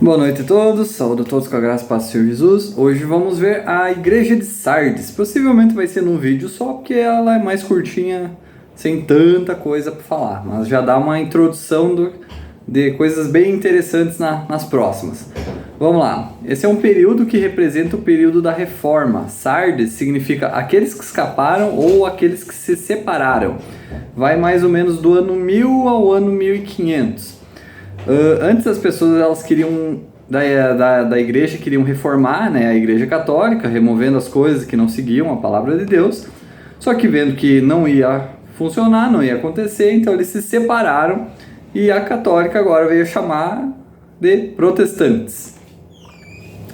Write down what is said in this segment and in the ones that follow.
Boa noite a todos, saúdo a todos com a graça e paz do Senhor Jesus. Hoje vamos ver a igreja de Sardes. Possivelmente vai ser num vídeo só porque ela é mais curtinha, sem tanta coisa para falar, mas já dá uma introdução de coisas bem interessantes nas próximas. Vamos lá, esse é um período que representa o período da reforma. Sardes significa aqueles que escaparam ou aqueles que se separaram. Vai mais ou menos do ano 1000 ao ano 1500. Antes as pessoas elas queriam da igreja queriam reformar, né, a igreja católica, removendo as coisas que não seguiam a palavra de Deus, só que vendo que não ia funcionar, não ia acontecer, então eles se separaram e a católica agora veio chamar de protestantes.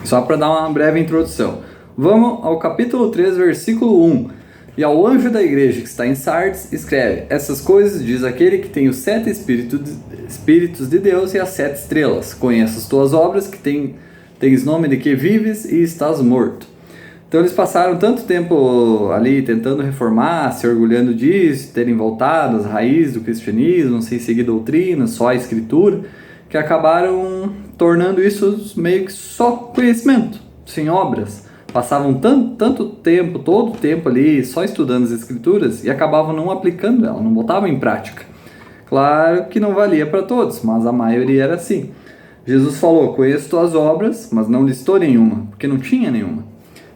Só para dar uma breve introdução. Vamos ao capítulo 3, versículo 1. E ao anjo da igreja que está em Sardes, escreve: essas coisas diz aquele que tem os 7 espíritos de Deus e as 7 estrelas. Conheço as tuas obras, que tens nome de que vives e estás morto. Então eles passaram tanto tempo ali tentando reformar, se orgulhando disso, terem voltado às raízes do cristianismo, sem seguir doutrina, só a escritura, que acabaram tornando isso meio que só conhecimento, sem obras. Passavam tanto tempo, todo o tempo ali, só estudando as escrituras e acabavam não aplicando ela, não botavam em prática. Claro que não valia para todos, mas a maioria era assim. Jesus falou: conheço tuas obras, mas não listou nenhuma, porque não tinha nenhuma.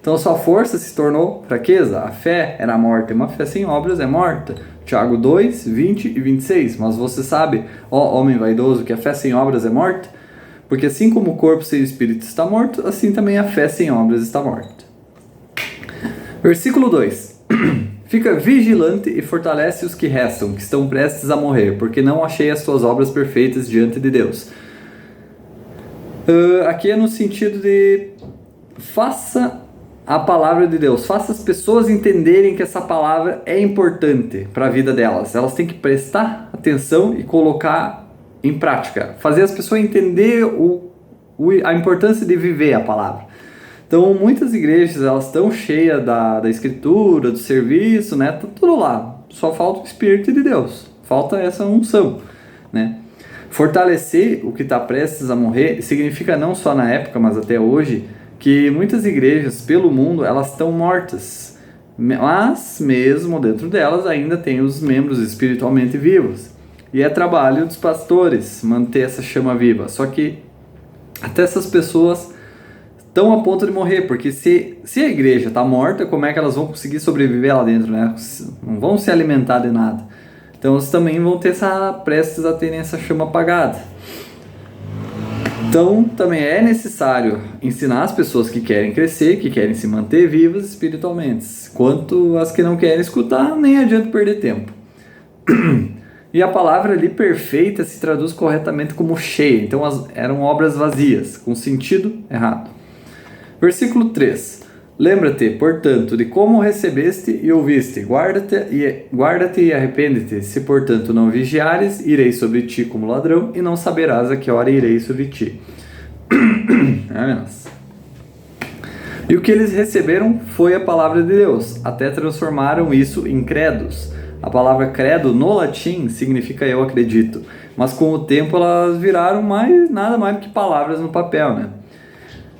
Então sua força se tornou fraqueza, a fé era morta, e uma fé sem obras é morta. Tiago 2, 20 e 26. Mas você sabe, ó homem vaidoso, que a fé sem obras é morta? Porque assim como o corpo sem o espírito está morto, assim também a fé sem obras está morta. Versículo 2. Fica vigilante e fortalece os que restam, que estão prestes a morrer, porque não achei as tuas obras perfeitas diante de Deus. Aqui é no sentido de faça a palavra de Deus, faça as pessoas entenderem que essa palavra é importante para a vida delas. Elas têm que prestar atenção e colocar em prática, fazer as pessoas entender a importância de viver a palavra. Então muitas igrejas elas estão cheias da escritura, do serviço, né? Tá tudo lá, só falta o Espírito de Deus, falta essa unção, né? Fortalecer o que está prestes a morrer significa não só na época, mas até hoje, que muitas igrejas pelo mundo elas estão mortas, mas mesmo dentro delas ainda tem os membros espiritualmente vivos. E é trabalho dos pastores manter essa chama viva. Só que até essas pessoas estão a ponto de morrer, porque se a igreja está morta, como é que elas vão conseguir sobreviver lá dentro, né? Não vão se alimentar de nada. Então elas também vão ter prestes a terem essa chama apagada. Então também é necessário ensinar as pessoas que querem crescer, que querem se manter vivas espiritualmente. Quanto as que não querem escutar, nem adianta perder tempo. E a palavra ali perfeita se traduz corretamente como cheia. Então eram obras vazias, com sentido errado. Versículo 3. Lembra-te, portanto, de como recebeste e ouviste. Guarda-te e arrepende-te. Se, portanto, não vigiares, irei sobre ti como ladrão, e não saberás a que hora irei sobre ti. E o que eles receberam foi a palavra de Deus. Até transformaram isso em credos. A palavra credo no latim significa eu acredito, mas com o tempo elas viraram nada mais do que palavras no papel, né?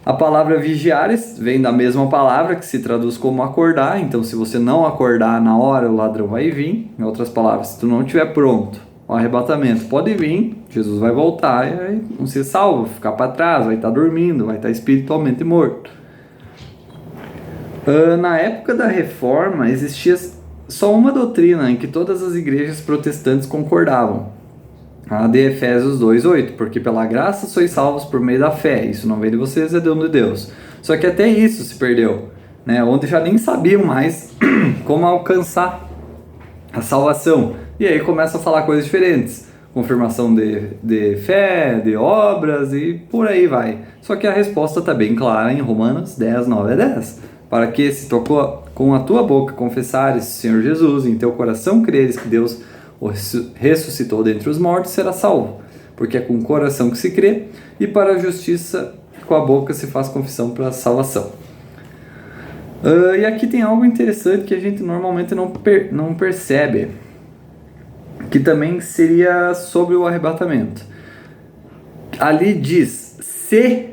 A palavra vigiares vem da mesma palavra que se traduz como acordar, então se você não acordar na hora, o ladrão vai vir. Em outras palavras, se tu não estiver pronto, o arrebatamento pode vir, Jesus vai voltar e aí não ser salvo, ficar para trás, vai estar dormindo, vai estar espiritualmente morto. Na época da reforma existia só uma doutrina em que todas as igrejas protestantes concordavam, a de Efésios 2:8, porque pela graça sois salvos por meio da fé, isso não vem de vocês, é dom de Deus. Só que até isso se perdeu, né? Onde já nem sabiam mais como alcançar a salvação, e aí começam a falar coisas diferentes, confirmação de fé, de obras e por aí vai. Só que a resposta está bem clara em Romanos 10, 9 a 10. Para que se tocou com a tua boca confessares o Senhor Jesus, e em teu coração creres que Deus o ressuscitou dentre os mortos, será salvo. Porque é com o coração que se crê, e para a justiça com a boca se faz confissão para a salvação. E aqui tem algo interessante que a gente normalmente não percebe, que também seria sobre o arrebatamento. Ali diz: se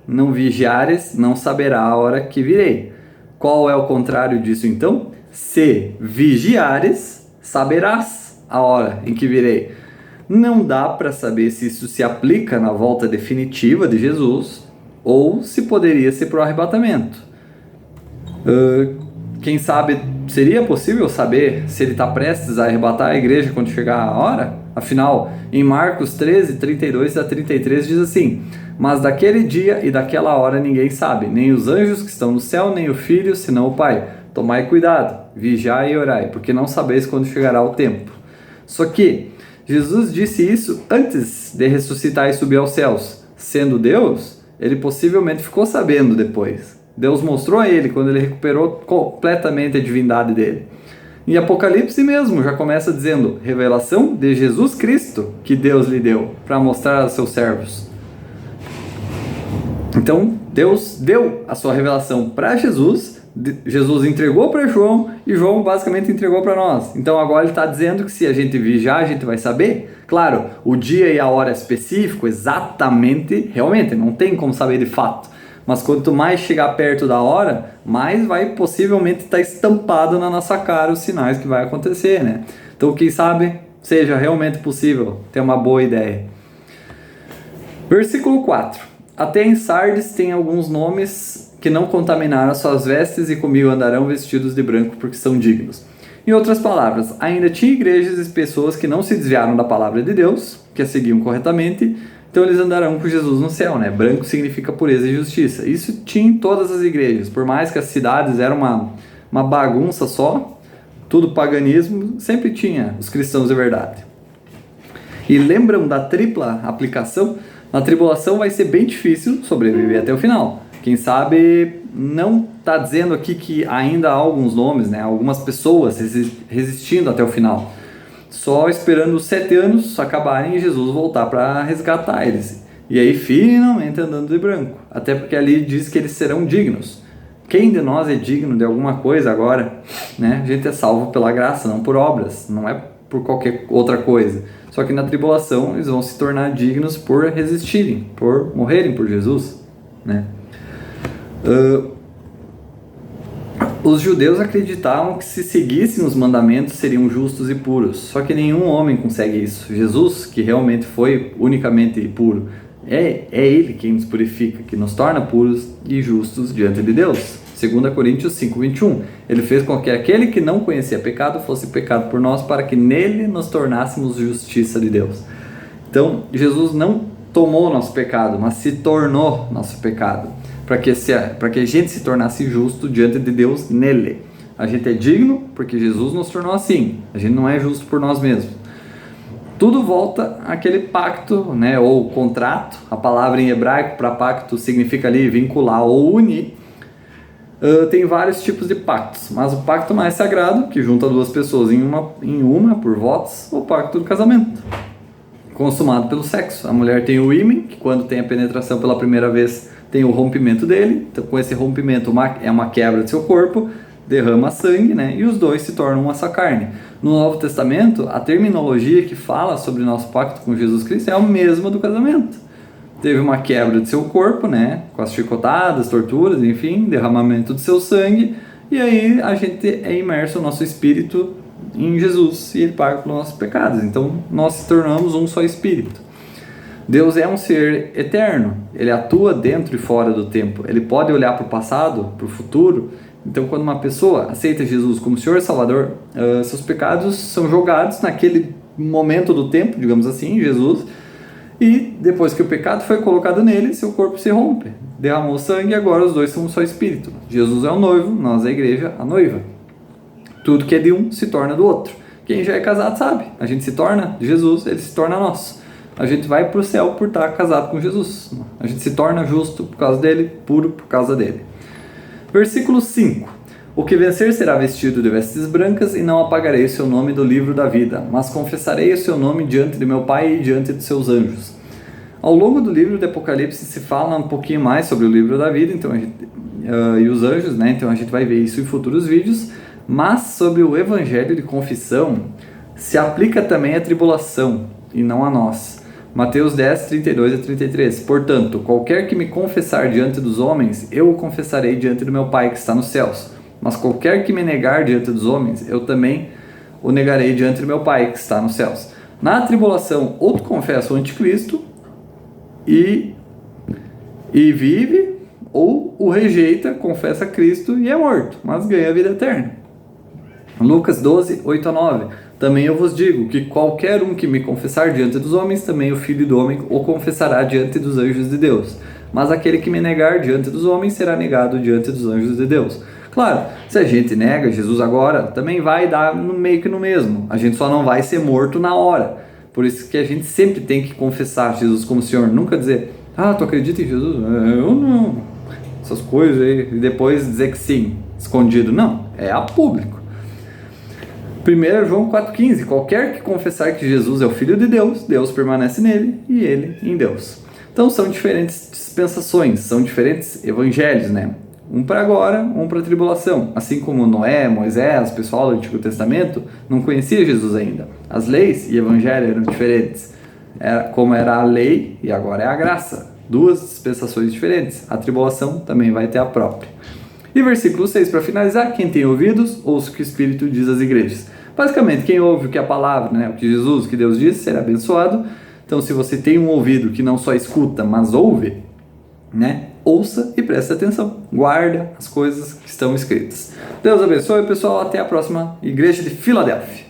não vigiares, não saberá a hora que virei. Qual é o contrário disso então? Se vigiares, saberás a hora em que virei. Não dá para saber se isso se aplica na volta definitiva de Jesus ou se poderia ser para o arrebatamento. Quem sabe seria possível saber se ele está prestes a arrebatar a igreja quando chegar a hora? Afinal, em Marcos 13, 32 a 33 diz assim: mas daquele dia e daquela hora ninguém sabe, nem os anjos que estão no céu, nem o Filho, senão o Pai. Tomai cuidado, vigiai e orai, porque não sabeis quando chegará o tempo. Só que Jesus disse isso antes de ressuscitar e subir aos céus. Sendo Deus, ele possivelmente ficou sabendo depois. Deus mostrou a ele quando ele recuperou completamente a divindade dele. Em Apocalipse mesmo, já começa dizendo: revelação de Jesus Cristo que Deus lhe deu para mostrar aos seus servos. Então, Deus deu a sua revelação para Jesus, Jesus entregou para João e João basicamente entregou para nós. Então agora ele está dizendo que se a gente vigiar, a gente vai saber. Claro, o dia e a hora específico, exatamente, realmente, não tem como saber de fato. Mas quanto mais chegar perto da hora, mais vai possivelmente estar estampado na nossa cara os sinais que vai acontecer, né? Então quem sabe seja realmente possível ter uma boa ideia. Versículo 4. Até em Sardes tem alguns nomes que não contaminaram as suas vestes e comigo andarão vestidos de branco porque são dignos. Em outras palavras, ainda tinha igrejas e pessoas que não se desviaram da palavra de Deus, que a seguiam corretamente, então eles andarão com Jesus no céu, né? Branco significa pureza e justiça. Isso tinha em todas as igrejas, por mais que as cidades eram uma bagunça só, tudo paganismo, sempre tinha os cristãos de verdade. E lembram da tripla aplicação? Na tribulação vai ser bem difícil sobreviver até o final. Quem sabe não está dizendo aqui que ainda há alguns nomes, né? Algumas pessoas resistindo até o final. Só esperando os 7 anos acabarem e Jesus voltar para resgatar eles. E aí finalmente andando de branco. Até porque ali diz que eles serão dignos. Quem de nós é digno de alguma coisa agora? Né? A gente é salvo pela graça, não por obras. Não é por qualquer outra coisa. Só que na tribulação eles vão se tornar dignos por resistirem, por morrerem por Jesus, né? Os judeus acreditavam que se seguissem os mandamentos seriam justos e puros. Só que nenhum homem consegue isso. Jesus, que realmente foi unicamente puro, é ele quem nos purifica, que nos torna puros e justos diante de Deus. 2 Coríntios 5:21. Ele fez com que aquele que não conhecia pecado fosse pecado por nós, para que nele nos tornássemos justiça de Deus. Então, Jesus não tomou nosso pecado, mas se tornou nosso pecado, para que a gente se tornasse justo diante de Deus nele. A gente é digno porque Jesus nos tornou assim. A gente não é justo por nós mesmos. Tudo volta àquele pacto, né, ou contrato. A palavra em hebraico para pacto significa ali vincular ou unir. Tem vários tipos de pactos, mas o pacto mais sagrado, que junta duas pessoas em uma por votos, é o pacto do casamento, consumado pelo sexo. A mulher tem o ímen, que quando tem a penetração pela primeira vez tem o rompimento dele. Então com esse rompimento é uma quebra de seu corpo, derrama sangue, né? E os dois se tornam uma só carne. No Novo Testamento, a terminologia que fala sobre o nosso pacto com Jesus Cristo é a mesma do casamento. Teve uma quebra de seu corpo, né? Com as chicotadas, torturas, enfim, derramamento de seu sangue, e aí a gente é imerso, o nosso espírito, em Jesus, e ele paga pelos nossos pecados. Então nós se tornamos um só espírito. Deus é um ser eterno, ele atua dentro e fora do tempo, ele pode olhar para o passado, para o futuro. Então quando uma pessoa aceita Jesus como Senhor e Salvador, seus pecados são jogados naquele momento do tempo, digamos assim, Jesus, e depois que o pecado foi colocado nele, seu corpo se rompe, derramou sangue e agora os dois são um só espírito. Jesus é o noivo, nós a igreja, a noiva. Tudo que é de um se torna do outro. Quem já é casado sabe, a gente se torna de Jesus, ele se torna nosso. A gente vai para o céu por estar casado com Jesus. A gente se torna justo por causa dele, puro por causa dele. Versículo 5. O que vencer será vestido de vestes brancas e não apagarei o seu nome do livro da vida, mas confessarei o seu nome diante de meu Pai e diante de seus anjos. Ao longo do livro de Apocalipse se fala um pouquinho mais sobre o livro da vida então e os anjos, né? Então a gente vai ver isso em futuros vídeos, mas sobre o evangelho de confissão se aplica também à tribulação e não a nós. Mateus 10, 32 a 33. Portanto, qualquer que me confessar diante dos homens, eu o confessarei diante do meu Pai que está nos céus. Mas qualquer que me negar diante dos homens, eu também o negarei diante do meu Pai que está nos céus. Na tribulação, ou tu confessa o anticristo e vive, ou o rejeita, confessa Cristo e é morto, mas ganha a vida eterna. Lucas 12, 8 a 9. Também eu vos digo que qualquer um que me confessar diante dos homens, também o Filho do Homem o confessará diante dos anjos de Deus. Mas aquele que me negar diante dos homens será negado diante dos anjos de Deus. Claro, se a gente nega Jesus agora, também vai dar meio que no mesmo. A gente só não vai ser morto na hora. Por isso que a gente sempre tem que confessar Jesus como Senhor. Nunca dizer, tu acredita em Jesus? Eu não. Essas coisas aí. E depois dizer que sim, escondido. Não, é a público. 1 João 4,15. Qualquer que confessar que Jesus é o Filho de Deus, Deus permanece nele e ele em Deus. Então são diferentes dispensações, são diferentes evangelhos, né? Um para agora, um para a tribulação. Assim como Noé, Moisés, o pessoal do Antigo Testamento não conhecia Jesus ainda. As leis e evangelho eram diferentes. Como era a lei e agora é a graça. Duas dispensações diferentes. A tribulação também vai ter a própria. E versículo 6, para finalizar, quem tem ouvidos, ouça o que o Espírito diz às igrejas. Basicamente, quem ouve o que a palavra, né, o que Jesus, o que Deus diz, será abençoado. Então, se você tem um ouvido que não só escuta, mas ouve, né, ouça e preste atenção. Guarda as coisas que estão escritas. Deus abençoe, pessoal. Até a próxima Igreja de Filadélfia.